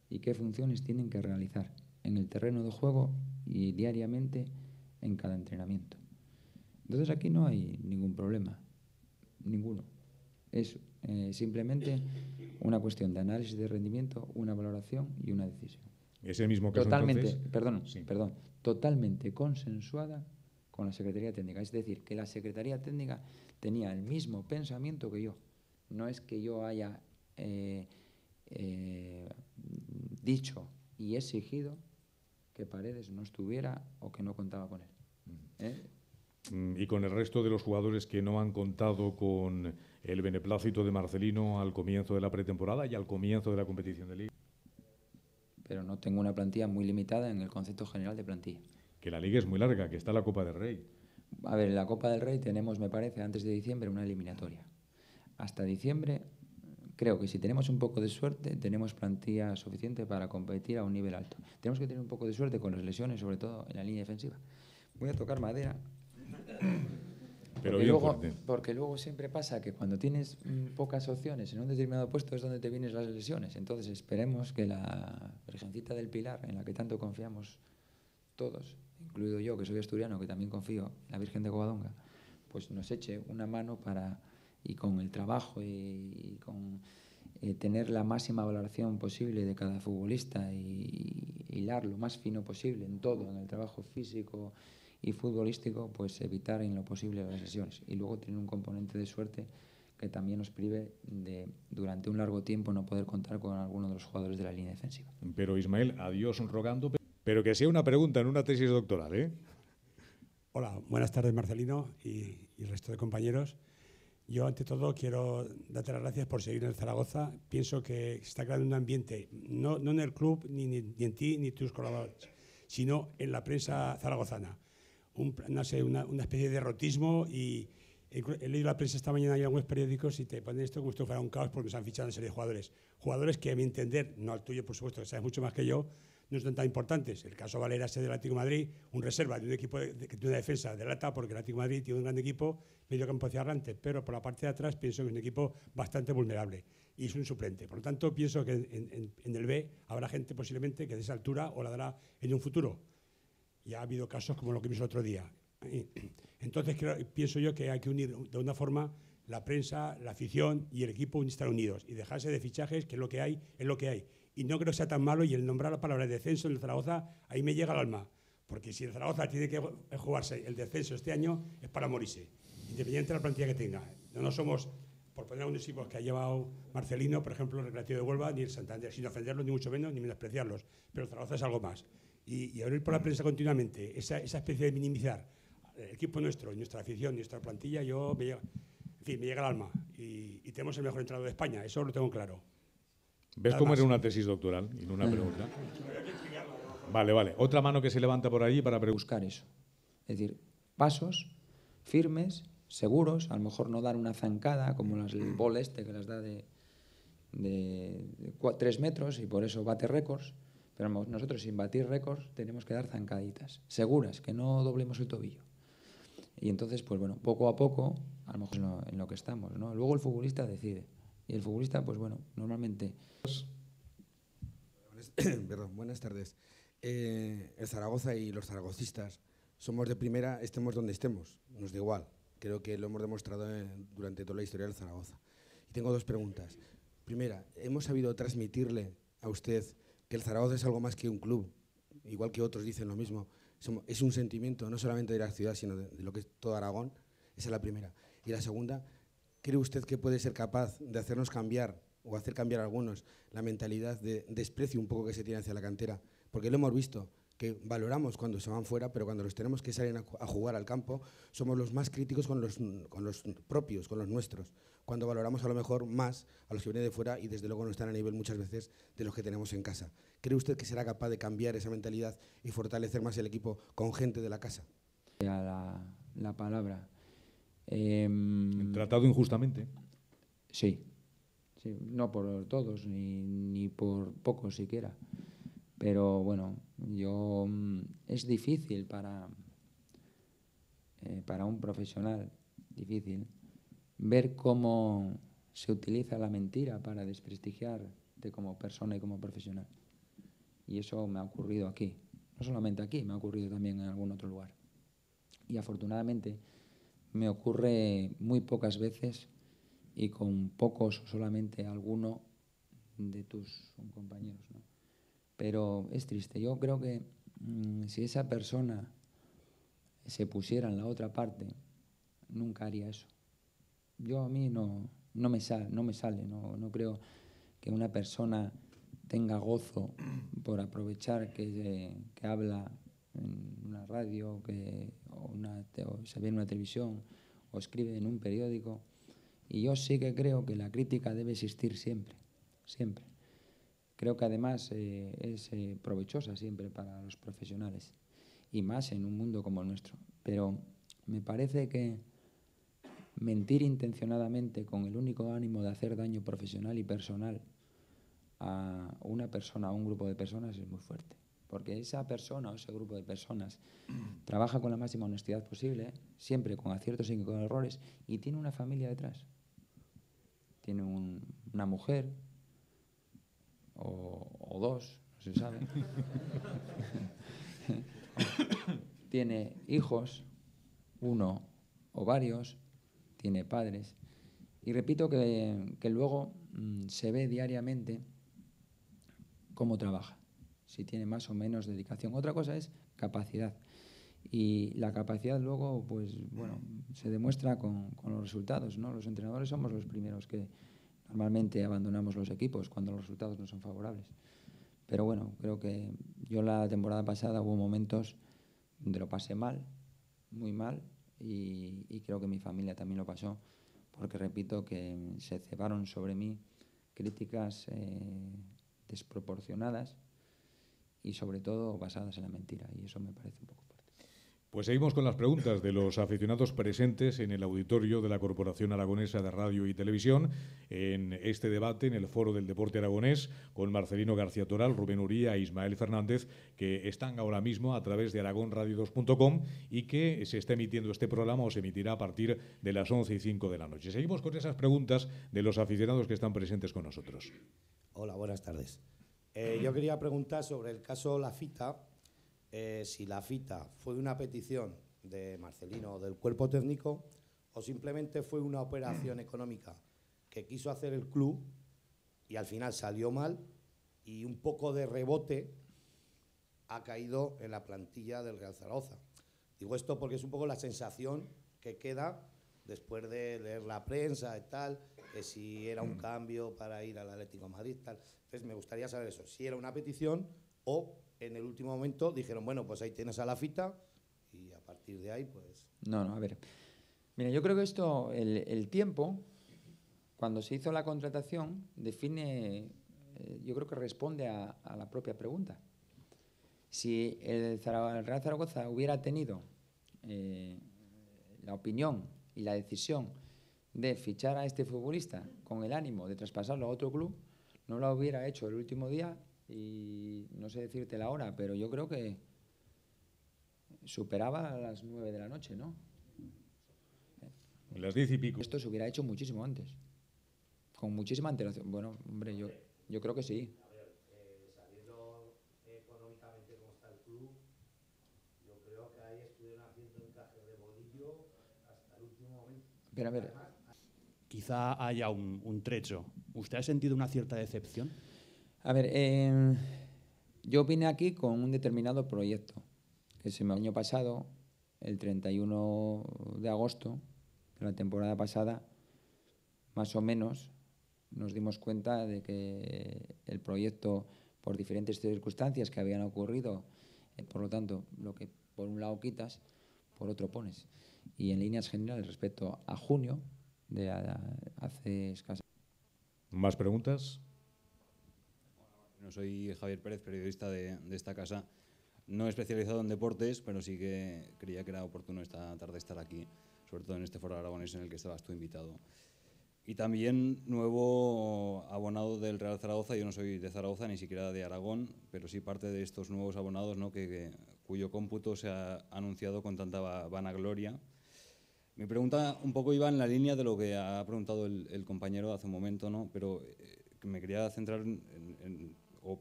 y qué funciones tienen que realizar en el terreno de juego y diariamente en cada entrenamiento. Entonces aquí no hay ningún problema, ninguno. Es simplemente una cuestión de análisis de rendimiento, una valoración y una decisión. ¿Es el mismo caso Totalmente, entonces? perdón, totalmente consensuada con la Secretaría Técnica. Es decir, que la Secretaría Técnica tenía el mismo pensamiento que yo. No es que yo haya dicho y exigido que Paredes no estuviera o que no contaba con él. Y con el resto de los jugadores que no han contado con el beneplácito de Marcelino al comienzo de la pretemporada y al comienzo de la competición de Liga. Pero no tengo una plantilla muy limitada en el concepto general de plantilla. Que la Liga es muy larga, que está la Copa del Rey. A ver, en la Copa del Rey tenemos, me parece, antes de diciembre una eliminatoria. Hasta diciembre, creo que si tenemos un poco de suerte, tenemos plantilla suficiente para competir a un nivel alto. Tenemos que tener un poco de suerte con las lesiones, sobre todo en la línea defensiva. Voy a tocar madera. Pero bien fuerte. Porque luego siempre pasa que cuando tienes pocas opciones en un determinado puesto es donde te vienen las lesiones. Entonces esperemos que la Virgencita del Pilar, en la que tanto confiamos todos, incluido yo, que soy asturiano, que también confío en la Virgen de Covadonga, pues nos eche una mano para, y con el trabajo y con tener la máxima valoración posible de cada futbolista y hilar lo más fino posible en todo, en el trabajo físico y futbolístico, pues evitar en lo posible las lesiones. Y luego tener un componente de suerte que también nos prive de, durante un largo tiempo, no poder contar con alguno de los jugadores de la línea defensiva. Pero Ismael, adiós rogando, pero que sea una pregunta en una tesis doctoral, ¿eh? Hola, buenas tardes Marcelino y el resto de compañeros. Yo ante todo quiero darte las gracias por seguir en el Zaragoza. Pienso que se está creando un ambiente, no en el club, ni en ti, ni tus colaboradores, sino en la prensa zaragozana. Una especie de derrotismo y he leído la prensa esta mañana en algunos periódicos y te ponen esto como si fuera un caos porque se han fichado una serie de jugadores. Jugadores que a mi entender, no al tuyo por supuesto, que sabes mucho más que yo, no son tan importantes. El caso Valera es del Atlético de Madrid, un reserva de un equipo que tiene una defensa de lata, porque el Atlético de Madrid tiene un gran equipo, medio campo hacia adelante, pero por la parte de atrás pienso que es un equipo bastante vulnerable y es un suplente. Por lo tanto, pienso que en el B habrá gente posiblemente que de esa altura o la dará en un futuro. Ya ha habido casos como lo que vimos el otro día. Entonces pienso yo que hay que unir de una forma la prensa, la afición y el equipo estar unidos y dejarse de fichajes, que es lo que hay. Y no creo que sea tan malo, y el nombrar la palabra descenso en el Zaragoza, ahí me llega al alma. Porque si el Zaragoza tiene que jugarse el descenso este año, es para morirse, independiente de la plantilla que tenga. No somos, por poner unos equipos que ha llevado Marcelino, por ejemplo, el Recreativo de Huelva, ni el Santander, sin ofenderlos, ni mucho menos, ni menospreciarlos. Pero el Zaragoza es algo más. Y abrir por la prensa continuamente esa especie de minimizar el equipo nuestro, nuestra afición, nuestra plantilla, me llega al alma. Y tenemos el mejor entrenador de España, eso lo tengo claro. ¿Ves cómo era una tesis doctoral y no una pregunta? Vale. Otra mano que se levanta por allí para buscar eso. Es decir, pasos firmes, seguros, a lo mejor no dar una zancada como el bol este que las da de 3 metros y por eso bate récords. Pero nosotros sin batir récords tenemos que dar zancaditas, seguras, que no doblemos el tobillo. Y entonces, pues bueno, poco a poco, a lo mejor en lo que estamos, ¿no? Luego el futbolista decide. Y el futbolista, pues bueno, normalmente... Perdón, buenas tardes. El Zaragoza y los zaragocistas somos de primera, estemos donde estemos, nos da igual. Creo que lo hemos demostrado durante toda la historia del Zaragoza. Y tengo dos preguntas. Primera, ¿hemos sabido transmitirle a usted que el Zaragoza es algo más que un club? Igual que otros dicen lo mismo. Es un sentimiento no solamente de la ciudad, sino de lo que es todo Aragón. Esa es la primera. Y la segunda, ¿cree usted que puede ser capaz de hacernos cambiar o hacer cambiar a algunos la mentalidad de desprecio un poco que se tiene hacia la cantera? Porque lo hemos visto, que valoramos cuando se van fuera, pero cuando los tenemos que salir a jugar al campo, somos los más críticos con los propios, con los nuestros. Cuando valoramos a lo mejor más a los que vienen de fuera y desde luego no están a nivel muchas veces de los que tenemos en casa. ¿Cree usted que será capaz de cambiar esa mentalidad y fortalecer más el equipo con gente de la casa? La palabra. Tratado injustamente. Sí, no por todos, ni por pocos siquiera. Pero bueno, es difícil para un profesional, difícil, ver cómo se utiliza la mentira para desprestigiarte como persona y como profesional. Y eso me ha ocurrido aquí. No solamente aquí, me ha ocurrido también en algún otro lugar. Y afortunadamente me ocurre muy pocas veces y con pocos, solamente alguno de tus compañeros, ¿no? Pero es triste. Yo creo que si esa persona se pusiera en la otra parte, nunca haría eso. A mí no me sale, no creo que una persona tenga gozo por aprovechar que habla en una radio o se ve en una televisión o escribe en un periódico. Y yo sí que creo que la crítica debe existir siempre, siempre. Creo que además es provechosa siempre para los profesionales y más en un mundo como el nuestro. Pero me parece que mentir intencionadamente con el único ánimo de hacer daño profesional y personal a una persona, a un grupo de personas, es muy fuerte. Porque esa persona o ese grupo de personas trabaja con la máxima honestidad posible, siempre con aciertos y con errores, y tiene una familia detrás. Tiene una mujer o dos, no se sabe. Tiene hijos, uno o varios, tiene padres. Y repito que luego se ve diariamente cómo trabaja, si tiene más o menos dedicación. Otra cosa es capacidad. Y la capacidad luego, pues bueno, se demuestra con los resultados, ¿no? Los entrenadores somos los primeros que normalmente abandonamos los equipos cuando los resultados no son favorables. Pero bueno, creo que yo la temporada pasada hubo momentos donde lo pasé mal, muy mal, y creo que mi familia también lo pasó, porque repito que se cebaron sobre mí críticas desproporcionadas y sobre todo basadas en la mentira, y eso me parece un poco fuerte. Pues seguimos con las preguntas de los aficionados presentes en el auditorio de la Corporación Aragonesa de Radio y Televisión en este debate en el Foro del Deporte Aragonés con Marcelino García Toral, Rubén Uría e Ismael Fernández, que están ahora mismo a través de aragonradio2.com y que se está emitiendo este programa o se emitirá a partir de las 11:05 de la noche. Seguimos con esas preguntas de los aficionados que están presentes con nosotros. Hola, buenas tardes. Yo quería preguntar sobre el caso La Fita. Si la FITA fue una petición de Marcelino, del cuerpo técnico, o simplemente fue una operación económica que quiso hacer el club y al final salió mal y un poco de rebote ha caído en la plantilla del Real Zaragoza. Digo esto porque es un poco la sensación que queda después de leer la prensa y tal, que si era un cambio para ir al Atlético de Madrid, tal. Entonces me gustaría saber eso, si era una petición o en el último momento dijeron, bueno, pues ahí tienes a La Fita y a partir de ahí, pues... No, a ver. Mira, yo creo que esto, el tiempo, cuando se hizo la contratación, define, yo creo que responde a la propia pregunta. Si el Real Zaragoza hubiera tenido la opinión y la decisión de fichar a este futbolista con el ánimo de traspasarlo a otro club, no lo hubiera hecho el último día. Y no sé decirte la hora, pero yo creo que superaba a las 9 de la noche, ¿no? Las 10 y pico. Esto se hubiera hecho muchísimo antes, con muchísima antelación. Bueno, hombre, yo creo que sí. A ver, sabiendo económicamente cómo está el club, yo creo que ahí estuvieron haciendo encajes de bolillo hasta el último momento. Pero a ver... Quizá haya un trecho. ¿Usted ha sentido una cierta decepción? A ver, yo vine aquí con un determinado proyecto, que el año pasado, el 31 de agosto de la temporada pasada, más o menos, nos dimos cuenta de que el proyecto, por diferentes circunstancias que habían ocurrido, por lo tanto, lo que por un lado quitas, por otro pones. Y en líneas generales, respecto a junio, de hace escasa... ¿Más preguntas? No soy Javier Pérez, periodista de esta casa, no especializado en deportes, pero sí que creía que era oportuno esta tarde estar aquí, sobre todo en este foro aragonés en el que estabas tú invitado. Y también nuevo abonado del Real Zaragoza. Yo no soy de Zaragoza, ni siquiera de Aragón, pero sí parte de estos nuevos abonados, ¿no? Cuyo cómputo se ha anunciado con tanta vanagloria. Mi pregunta un poco iba en la línea de lo que ha preguntado el compañero hace un momento, ¿no? Pero me quería centrar o